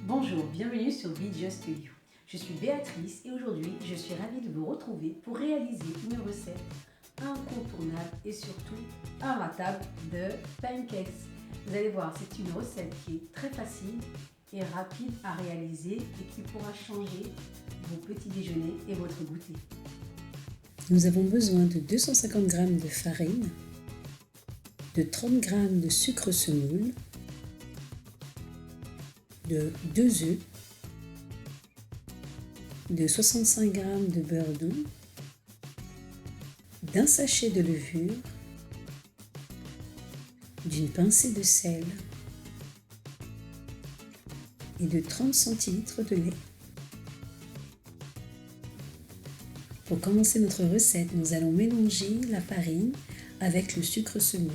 Bonjour, bienvenue sur Be Just You. Je suis Béatrice et aujourd'hui je suis ravie de vous retrouver pour réaliser une recette incontournable et surtout imratable de pancakes. Vous allez voir, c'est une recette qui est très facile et rapide à réaliser et qui pourra changer vos petits déjeuners et votre goûter. Nous avons besoin de 250 g de farine, de 30 g de sucre semoule, de 2 œufs, de 65 g de beurre doux, d'un sachet de levure, d'une pincée de sel et de 30 centilitres de lait. Pour commencer notre recette, nous allons mélanger la farine avec le sucre semoule.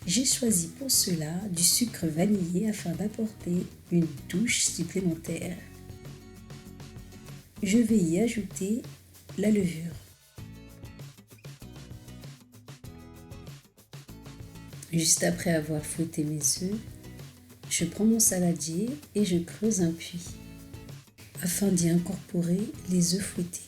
J'ai choisi pour cela du sucre vanillé afin d'apporter une touche supplémentaire. Je vais y ajouter la levure. Juste après avoir fouetté mes œufs, je prends mon saladier et je creuse un puits afin d'y incorporer les œufs fouettés.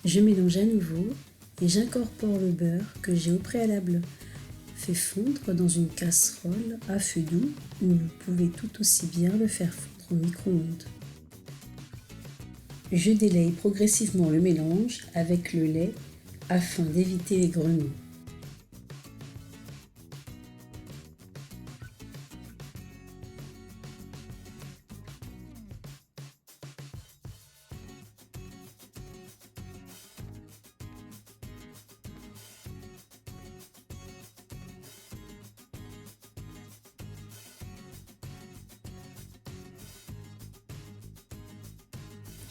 Je mélange à nouveau et j'incorpore le beurre que j'ai au préalable fait fondre dans une casserole à feu doux ou vous pouvez tout aussi bien le faire fondre au micro-ondes. Je délaye progressivement le mélange avec le lait afin d'éviter les grenouilles.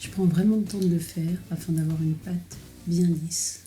Je prends vraiment le temps de le faire afin d'avoir une pâte bien lisse.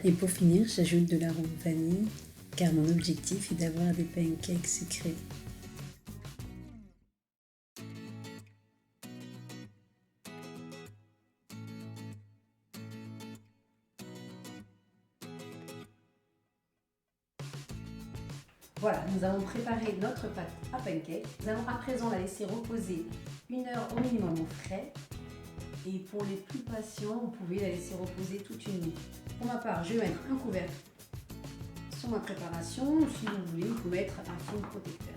Et pour finir, j'ajoute de l'arôme vanille car mon objectif est d'avoir des pancakes sucrés. Voilà, nous avons préparé notre pâte à pancakes. Nous allons à présent la laisser reposer 1 heure au minimum au frais. Et pour les plus patients, vous pouvez la laisser reposer toute une nuit. Pour ma part, je vais mettre un couvercle sur ma préparation. Si vous voulez, vous pouvez mettre un film protecteur.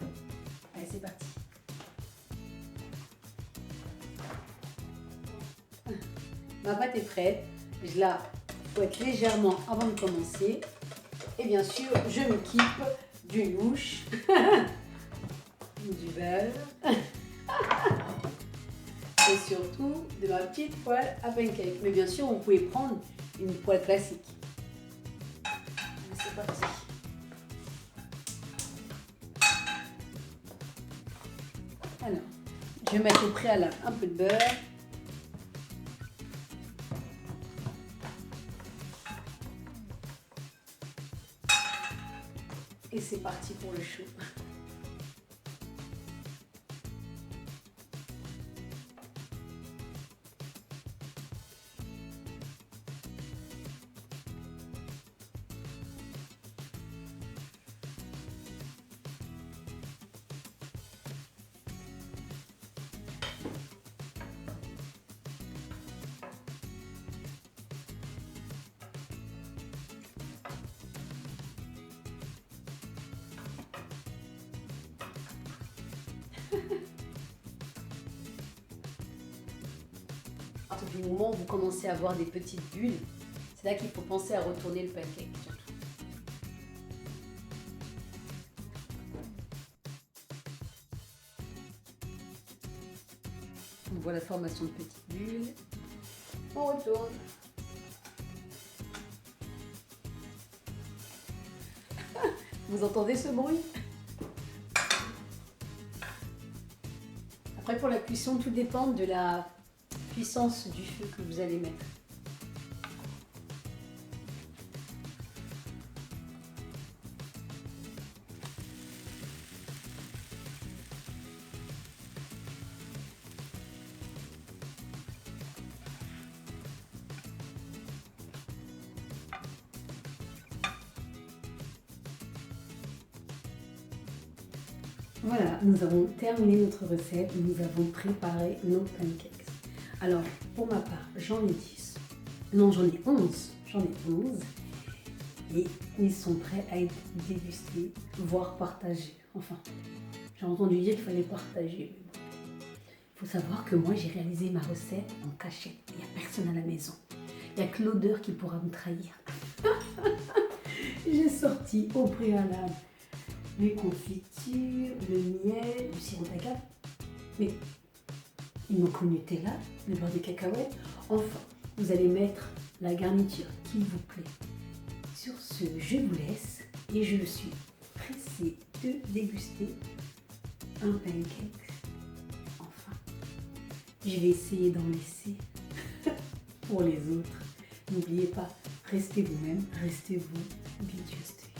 Allez, c'est parti. Ma pâte est prête. Je la fouette légèrement avant de commencer. Et bien sûr, je m'équipe d'une louche, du beurre et surtout de ma petite poêle à pancakes. Mais bien sûr, vous pouvez prendre une poêle classique. C'est parti. Alors, je vais mettre au préalable un peu de beurre. Et c'est parti pour le chaud. À partir du moment où vous commencez à avoir des petites bulles, c'est là qu'il faut penser à retourner le pancake surtout. On voit la formation de petites bulles. On retourne. Vous entendez ce bruit? Après, pour la cuisson, tout dépend de la puissance du feu que vous allez mettre. Voilà, nous avons terminé notre recette, nous avons préparé nos pancakes. Alors, pour ma part, j'en ai 10. Non, j'en ai 11. J'en ai 11. Et ils sont prêts à être dégustés, voire partagés. Enfin, j'ai entendu dire qu'il fallait partager. Il faut savoir que moi, j'ai réalisé ma recette en cachette. Il n'y a personne à la maison. Il n'y a que l'odeur qui pourra me trahir. J'ai sorti au préalable les confitures, le miel, le sirop d'agave. Mais il manque le Nutella, le beurre de cacahuète. Enfin, vous allez mettre la garniture qu'il vous plaît. Sur ce, je vous laisse et je suis pressée de déguster un pancake. Enfin, je vais essayer d'en laisser pour les autres. N'oubliez pas, restez vous-même, restez vous, be just you.